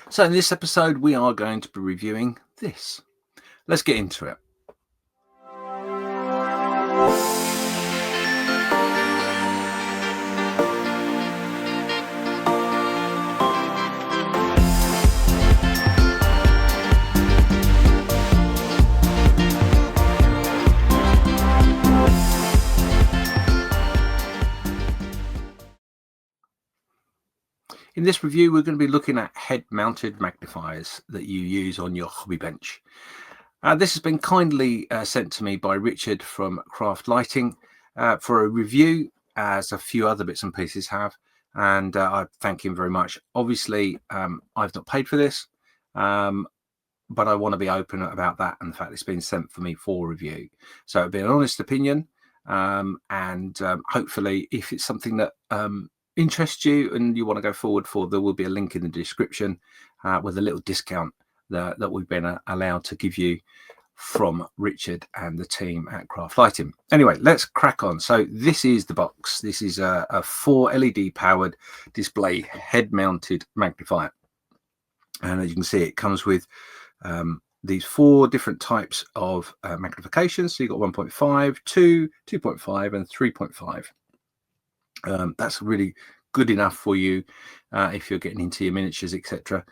So in this episode, we are going to be reviewing this. Let's get into it. In this review, we're going to be looking at head-mounted magnifiers that you use on your hobby bench. This has been kindly sent to me by Richard from Craft Lighting for a review, as a few other bits and pieces have, and I thank him very much. Obviously, I've not paid for this, but I want to be open about that and the fact it's been sent for me for review. So it'll be an honest opinion, and hopefully, if it's something that interests you and you want to go forward for, there will be a link in the description with a little discount that we've been allowed to give you from Richard and the team at Craft Lighting. Anyway, let's crack on. So this is the box. This is a 4 LED powered display head mounted magnifier, and as you can see, it comes with these 4 different types of magnification. So you've got 1.5, 2, 2.5 and 3.5. That's really good enough for you if you're getting into your miniatures, etc.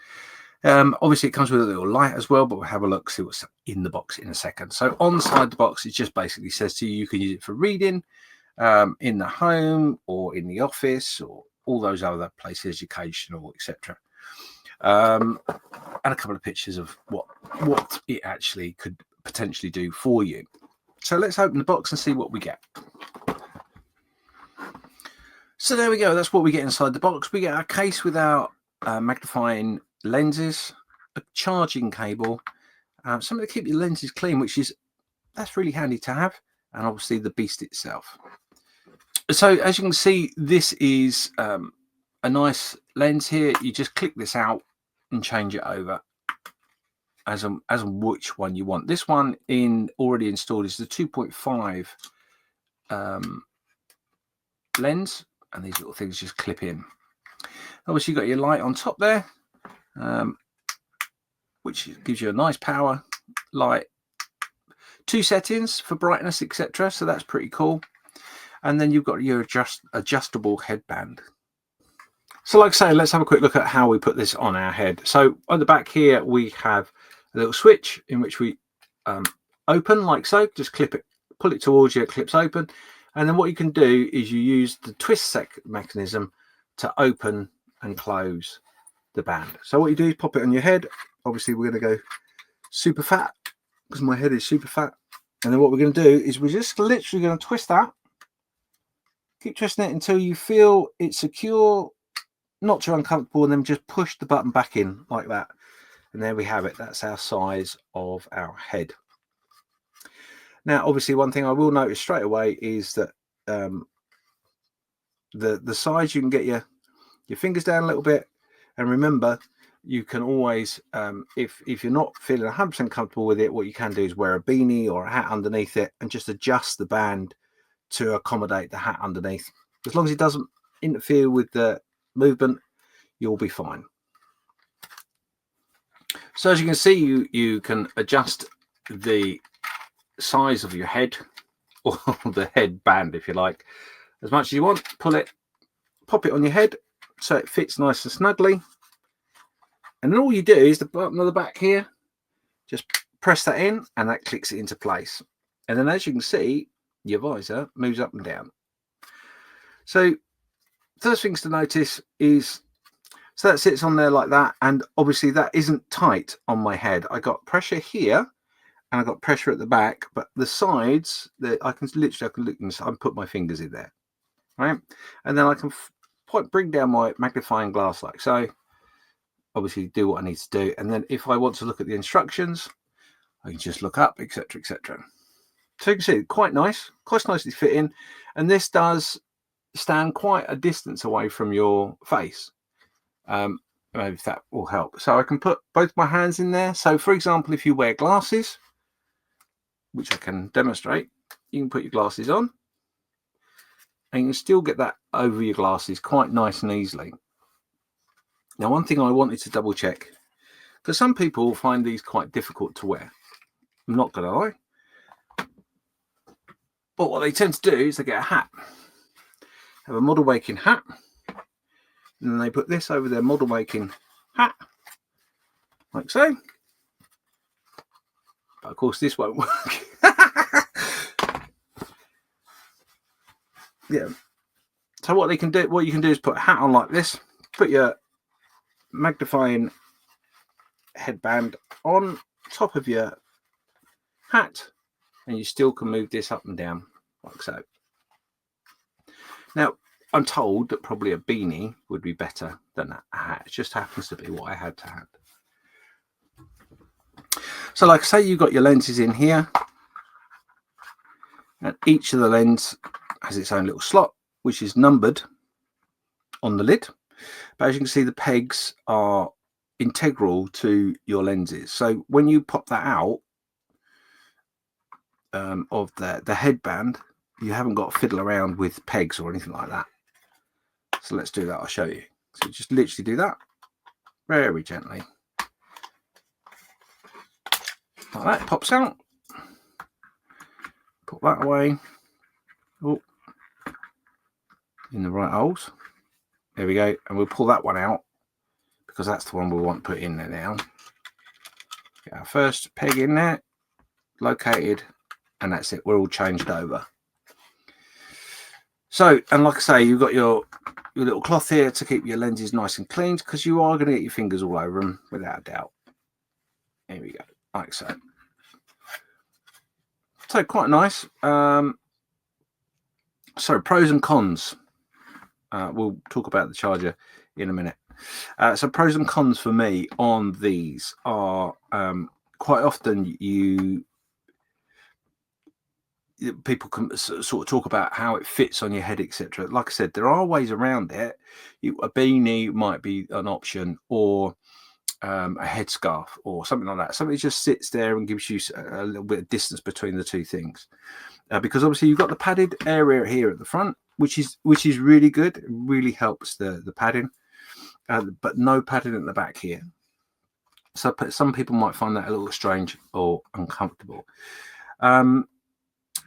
Obviously, it comes with a little light as well, but we'll have a look, see what's in the box in a second. So on side the box, it just basically says to you, you can use it for reading in the home or in the office or all those other places, educational, etc. And a couple of pictures of what it actually could potentially do for you. So let's open the box and see what we get. So there we go. That's what we get inside the box. We get a case with our magnifying lenses, a charging cable, something to keep your lenses clean, that's really handy to have, and obviously the beast itself. So as you can see, this is a nice lens here. You just click this out and change it over as which one you want. This one already installed is the 2.5 lens. And these little things just clip in. Obviously, you've got your light on top there, which gives you a nice power light. 2 settings for brightness, etc. So that's pretty cool. And then you've got your adjustable headband. So like I say, let's have a quick look at how we put this on our head. So on the back here, we have a little switch in which we open like so. Just clip it, pull it towards you, it clips open. And then what you can do is you use the twist mechanism to open and close the band. So what you do is pop it on your head. Obviously, we're going to go super fat because my head is super fat. And then what we're going to do is we're just literally going to twist that. Keep twisting it until you feel it's secure, not too uncomfortable, and then just push the button back in like that. And there we have it. That's our size of our head. Now, obviously, one thing I will notice straight away is that the size, you can get your fingers down a little bit, and remember, you can always, if you're not feeling 100% comfortable with it, what you can do is wear a beanie or a hat underneath it and just adjust the band to accommodate the hat underneath. As long as it doesn't interfere with the movement, you'll be fine. So as you can see, you can adjust the size of your head, or the headband if you like, as much as you want. Pull it, pop it on your head so it fits nice and snugly, and then all you do is the button on the back here, just press that in and that clicks it into place. And then as you can see, your visor moves up and down. So first things to notice is, so that sits on there like that, and obviously that isn't tight on my head. I got pressure here and I got pressure at the back, but the sides, I can look and put my fingers in there, right? And then I can bring down my magnifying glass like so. Obviously, do what I need to do, and then if I want to look at the instructions, I can just look up, etc., etc. So you can see, quite nicely fitting, and this does stand quite a distance away from your face. Maybe if that will help. So I can put both my hands in there. So, for example, if you wear glasses, which I can demonstrate, you can put your glasses on and you can still get that over your glasses quite nice and easily. Now, one thing I wanted to double check because some people find these quite difficult to wear. I'm not going to lie. But what they tend to do is they get a hat, have a model making hat, and then they put this over their model making hat, like so. But of course, this won't work. Yeah. So what you can do is put a hat on like this, put your magnifying headband on top of your hat, and you still can move this up and down like so. Now, I'm told that probably a beanie would be better than a hat. It just happens to be what I had to hand. So like I say, you've got your lenses in here, and each of the lens has its own little slot, which is numbered on the lid. But as you can see, the pegs are integral to your lenses. So when you pop that out of the headband, you haven't got to fiddle around with pegs or anything like that. So let's do that. I'll show you. So just literally do that very gently. Like that, it pops out. Put that away. Oh, in the right holes. There we go. And we'll pull that one out because that's the one we want put in there now. Get our first peg in there, located, and that's it. We're all changed over. So, and like I say, you've got your little cloth here to keep your lenses nice and clean, because you are going to get your fingers all over them without a doubt. Here we go, like so. So quite nice. So pros and cons. We'll talk about the charger in a minute. So pros and cons for me on these are quite often people can sort of talk about how it fits on your head, etc. Like I said, there are ways around it. A beanie might be an option, or a headscarf or something like that. Something just sits there and gives you a little bit of distance between the two things. Because obviously you've got the padded area here at the front, which is really good. It really helps the padding, but no padding at the back here. So some people might find that a little strange or uncomfortable.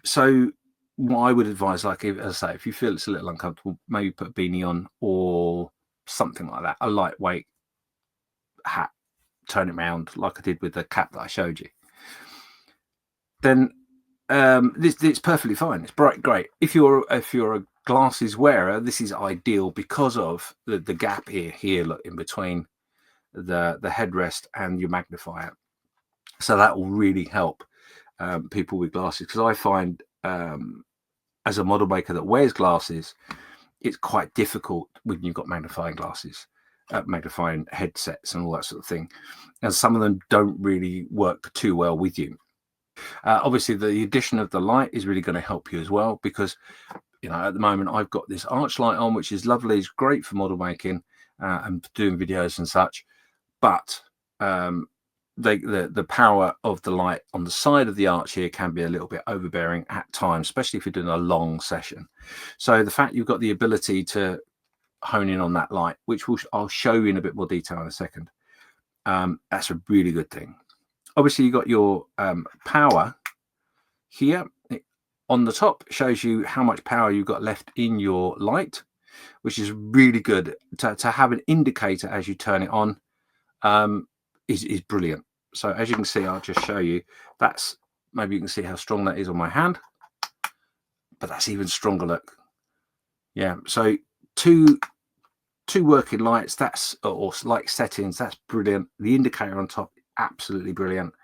So what I would advise, like as I say, if you feel it's a little uncomfortable, maybe put a beanie on or something like that, a lightweight hat, turn it around like I did with the cap that I showed you. Then it's perfectly fine. It's great. If you're a glasses wearer, this is ideal because of the gap here, look, in between the headrest and your magnifier. So that will really help people with glasses, because I find as a model maker that wears glasses, it's quite difficult when you've got magnifying glasses, magnifying headsets and all that sort of thing, and some of them don't really work too well with you. Obviously the addition of the light is really going to help you as well, because at the moment I've got this arch light on, which is lovely, it's great for model making and doing videos and such, but the power of the light on the side of the arch here can be a little bit overbearing at times, especially if you're doing a long session. So the fact you've got the ability to hone in on that light, which I'll show you in a bit more detail in a second, that's a really good thing. Obviously you've got your power here on the top, shows you how much power you've got left in your light, which is really good to have an indicator as you turn it on. Is brilliant. So as you can see, I'll just show you, maybe you can see how strong that is on my hand, but that's even stronger, look. Yeah, so two working lights, or light settings, that's brilliant. The indicator on top, absolutely brilliant.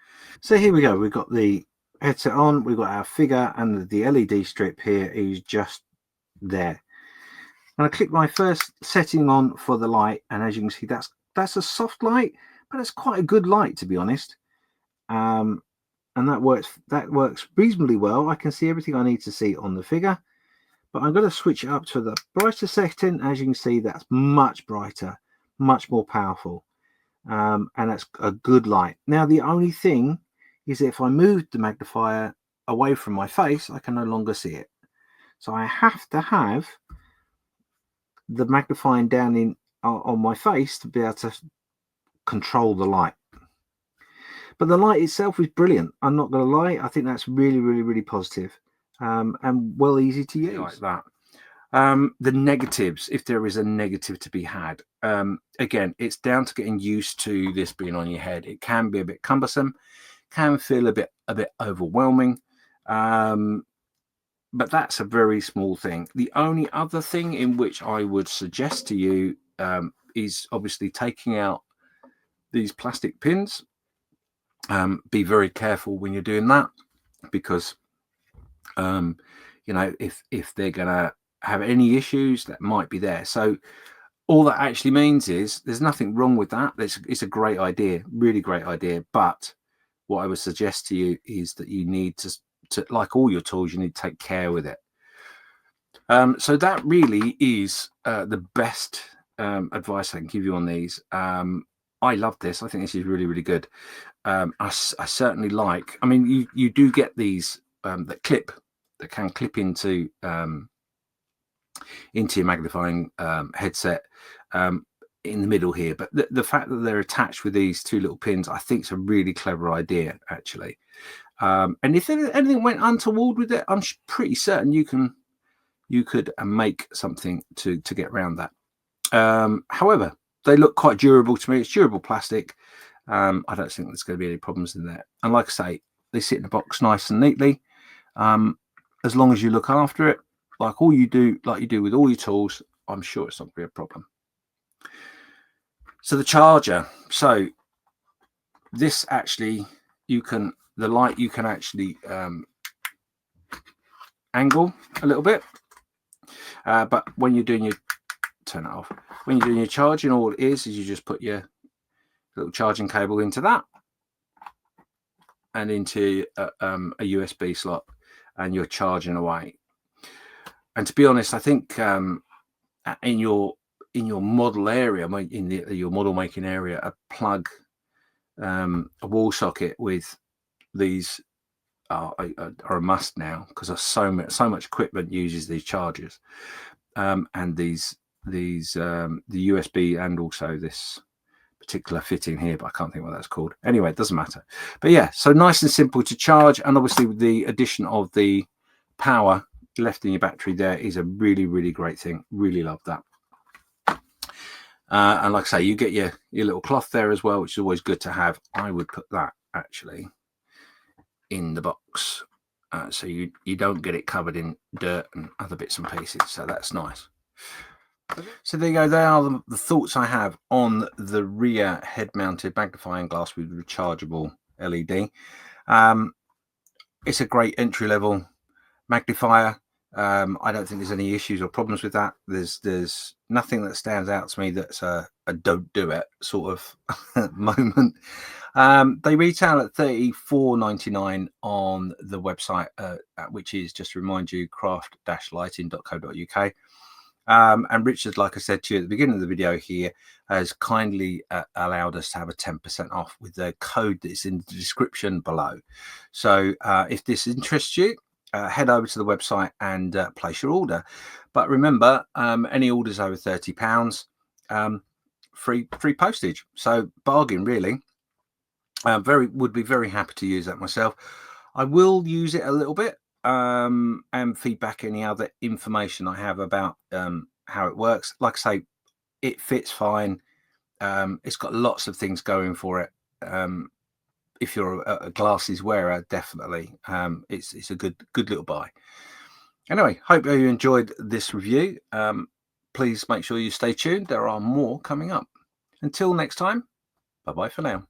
So here we go, we've got the headset on, we've got our figure, and the LED strip here is just there. And I click my first setting on for the light, and as you can see, that's a soft light, but it's quite a good light, to be honest. And that works reasonably well. I can see everything I need to see on the figure, but I'm going to switch it up to the brighter setting. As you can see, that's much brighter, much more powerful, and that's a good light. Now the only thing is, if I move the magnifier away from my face, I can no longer see it. So I have to have the magnifying down on my face to be able to control the light. But the light itself is brilliant. I'm not going to lie. I think that's really, really, really positive, and well easy to use. Like that. The negatives, if there is a negative to be had, again, it's down to getting used to this being on your head. It can be a bit cumbersome, can feel a bit overwhelming, but that's a very small thing. The only other thing in which I would suggest to you is obviously taking out these plastic pins. Be very careful when you're doing that, because you know, if they're gonna have any issues that might be there. So all that actually means is there's nothing wrong with that. It's a great idea, really great idea. But what I would suggest to you is that you need to like all your tools, you need to take care with it. So that really is the best advice I can give you on these. I love this. I think this is really, really good. I certainly like, I mean, you do get these that can clip into your magnifying headset in the middle here, but the fact that they're attached with these two little pins, I think, is a really clever idea, actually. And if anything went untoward with it, I'm pretty certain you could make something to get around that. However, they look quite durable to me. It's durable plastic. I don't think there's going to be any problems in there. And like I say, they sit in the box nice and neatly. As long as you look after it, like you do with all your tools, I'm sure it's not going to be a problem. So the charger. So this actually, the light you can actually angle a little bit. But when you're doing turn it off. When you're doing your charging, all it is you just put your little charging cable into that and into a USB slot, and you're charging away. And to be honest, I think in your model area, in your model making area, a plug, a wall socket with these are a must now, because so much equipment uses these chargers, and the USB, and also this particular fitting here, but I can't think what that's called. Anyway, it doesn't matter. But yeah, so nice and simple to charge, and obviously with the addition of the power left in your battery there is a really, really great thing. Really love that. And like I say, you get your little cloth there as well, which is always good to have. I would put that actually in the box, so you don't get it covered in dirt and other bits and pieces. So that's nice. So there you go. There are the thoughts I have on the Rhea head-mounted magnifying glass with rechargeable LED. It's a great entry-level magnifier. I don't think there's any issues or problems with that. There's nothing that stands out to me that's a don't do it sort of moment. They retail at $34.99 on the website, which is, just to remind you, craft-lighting.co.uk. And Richard, like I said to you at the beginning of the video here, has kindly allowed us to have a 10% off with the code that's in the description below. So if this interests you, head over to the website and place your order. But remember, any orders over £30, free postage. So bargain, really. Would be very happy to use that myself. I will use it a little bit and feedback any other information I have about how it works. Like I say, it fits fine. It's got lots of things going for it. If you're a glasses wearer, definitely it's a good little buy. Anyway, hope you enjoyed this review. Please make sure you stay tuned. There are more coming up. Until next time, bye bye for now.